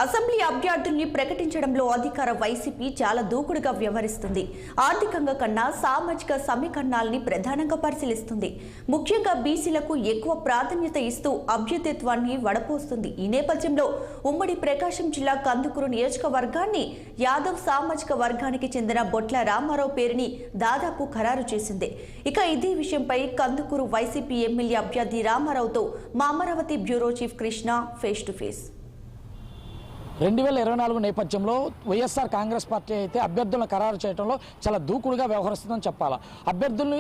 Assembly అభ్యర్థుల్ని ప్రకటించడంలో అధికార YCP చాలా దూకుడుగా వ్యవహరిస్తుంది. ఆర్థికంగా కన్నా సామాజిక సమీకరణాలని ప్రధానంగా పరిశీలిస్తుంది. ముఖ్యంగా బీసీలకు ఎక్కువ ప్రాధాన్యత ఇస్తూ అభ్యర్థిత్వాన్ని వడపోస్తుంది. ఈ నేపథ్యంలో ఉమ్మడి ప్రకాశం జిల్లా కందుకూరు నియోజకవర్గాన్ని యాదవ్ సామాజిక వర్గానికి చెందిన బొట్ల రామారావు పేరుని దాదాపు ఖరారు చేసింది. ఇక ఇదే విషయంపై కందుకూరు వైసీపీ ఎమ్మెల్యే అభ్యర్థి రామారావుతో మా Amaravati bureau chief Krishna face to face. 2024 నేపథ్యంలో వైఎస్ఆర్ కాంగ్రెస్ పార్టీ అయితే అభ్యర్థులను ఖరారు చేయడంలో చాలా దూకుడుగా వ్యవహరిస్తుందని చెప్పాలి. అభ్యర్థుల్ని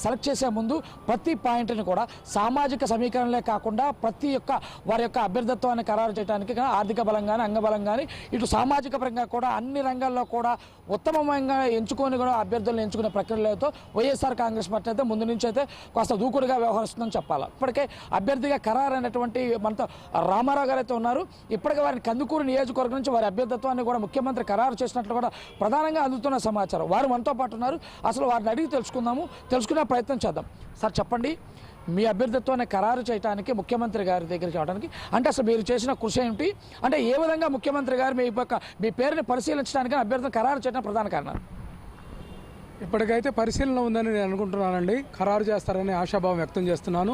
సెలెక్ట్ చేసే ముందు ప్రతి పాయింట్ని కూడా సామాజిక సమీకరణలే కాకుండా ప్రతి ఒక్క వారి యొక్క అభ్యర్థిత్వాన్ని ఖరారు చేయడానికి ఆర్థిక బలం కానీ అంగబలం కానీ ఇటు సామాజిక పరంగా కూడా అన్ని రంగాల్లో కూడా ఉత్తమంగా ఎంచుకొని కూడా అభ్యర్థులను ఎంచుకునే ప్రక్రియలతో వైఎస్ఆర్ కాంగ్రెస్ పార్టీ అయితే ముందు నుంచి అయితే కాస్త దూకుడుగా వ్యవహరిస్తుందని చెప్పాలి. ఇప్పటికే అభ్యర్థిగా ఖరారు అయినటువంటి మనతో రామారావు గారు అయితే ఉన్నారు. ఇప్పటికే వారిని కందుకూరు నియోజకవర్గం నుంచి వారి అభ్యర్థిత్వాన్ని కూడా ముఖ్యమంత్రి ఖరారు చేసినట్లు కూడా ప్రధానంగా అందుతున్న సమాచారం. వారు మనతో పాటు ఉన్నారు. అసలు వారిని అడిగి తెలుసుకునే ప్రయత్నం చేద్దాం. సార్ చెప్పండి, మీ అభ్యర్థిత్వాన్ని ఖరారు చేయడానికి ముఖ్యమంత్రి గారి దగ్గరికి రావడానికి అంటే అసలు మీరు చేసిన కృషి ఏమిటి, అంటే ఏ విధంగా ముఖ్యమంత్రి గారు మీ పేరుని పరిశీలించడానికి అభ్యర్థిని ఖరారు చేయడం ప్రధాన కారణం? ఇప్పటికైతే పరిశీలన ఉందని నేను అనుకుంటున్నానండి. ఖరారు చేస్తారని ఆశాభావం వ్యక్తం చేస్తున్నాను.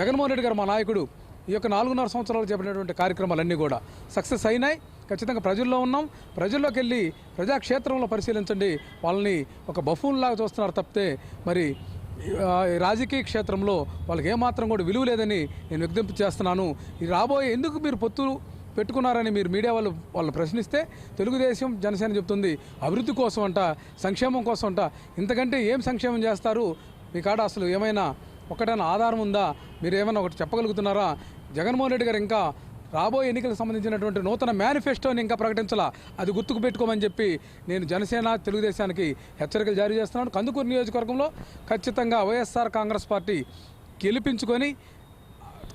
జగన్మోహన్ రెడ్డి గారు మా నాయకుడు ఈ యొక్క 4.5 సంవత్సరాలు చేపట్టినటువంటి కార్యక్రమాలన్నీ కూడా సక్సెస్ అయినాయి. ఖచ్చితంగా ప్రజల్లో ఉన్నాం. ప్రజల్లోకి వెళ్ళి ప్రజాక్షేత్రంలో పరిశీలించండి. వాళ్ళని ఒక బఫూన్లాగా చూస్తున్నారు తప్పితే మరి రాజకీయ క్షేత్రంలో వాళ్ళకి ఏమాత్రం కూడా విలువ లేదని నేను విజ్ఞప్తి చేస్తున్నాను. ఈ రాబోయే ఎందుకు మీరు పొత్తు పెట్టుకున్నారని మీరు మీడియా వాళ్ళు ప్రశ్నిస్తే తెలుగుదేశం జనసేన చెప్తుంది అభివృద్ధి కోసం అంట, సంక్షేమం కోసం అంట. ఇంతకంటే ఏం సంక్షేమం చేస్తారు? మీ కాడ అసలు ఏమైనా ఒకటైనా ఆధారం ఉందా? మీరు ఏమైనా ఒకటి చెప్పగలుగుతున్నారా? జగన్మోహన్ రెడ్డి గారు ఇంకా రాబోయే ఎన్నికలకు సంబంధించినటువంటి నూతన మేనిఫెస్టోని ఇంకా ప్రకటించాలా, అది గుర్తుకు పెట్టుకోమని చెప్పి నేను జనసేన తెలుగుదేశానికి హెచ్చరికలు జారీ చేస్తున్నాను. కందుకూరు నియోజకవర్గంలో ఖచ్చితంగా వైఎస్ఆర్ కాంగ్రెస్ పార్టీ గెలిపించుకొని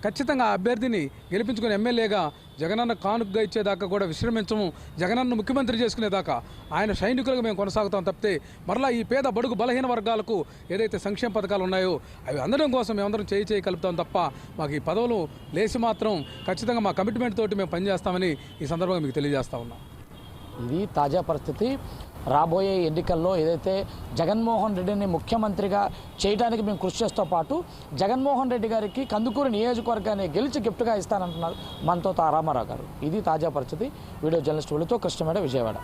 ఖచ్చితంగా అభ్యర్థిని గెలిపించుకుని ఎమ్మెల్యేగా జగనన్న కానుకగా ఇచ్చేదాకా కూడా విశ్రమించము. జగనన్న ముఖ్యమంత్రి చేసుకునేదాకా ఆయన సైనికులుగా మేము కొనసాగుతాం తప్పితే మరలా ఈ పేద బడుగు బలహీన వర్గాలకు ఏదైతే సంక్షేమ పథకాలు ఉన్నాయో అవి అందడం కోసం మేమందరం చేయి కలుపుతాం తప్ప మాకు ఈ పదవులు లేచి మాత్రం ఖచ్చితంగా మా కమిట్మెంట్ తోటి మేము పనిచేస్తామని ఈ సందర్భంగా మీకు తెలియజేస్తా ఉన్నాం. ఇది తాజా పరిస్థితి. రాబోయే ఎన్నికల్లో ఏదైతే జగన్మోహన్ రెడ్డిని ముఖ్యమంత్రిగా చేయడానికి మేము కృషి చేస్తూ పాటు జగన్మోహన్ రెడ్డి గారికి కందుకూరు నియోజకవర్గాన్ని గెలిచి గిఫ్ట్గా ఇస్తానంటున్నారు మనతో రామారావు గారు. ఇది తాజా పరిస్థితి. Video journalist Krishnameda, Vijayawada.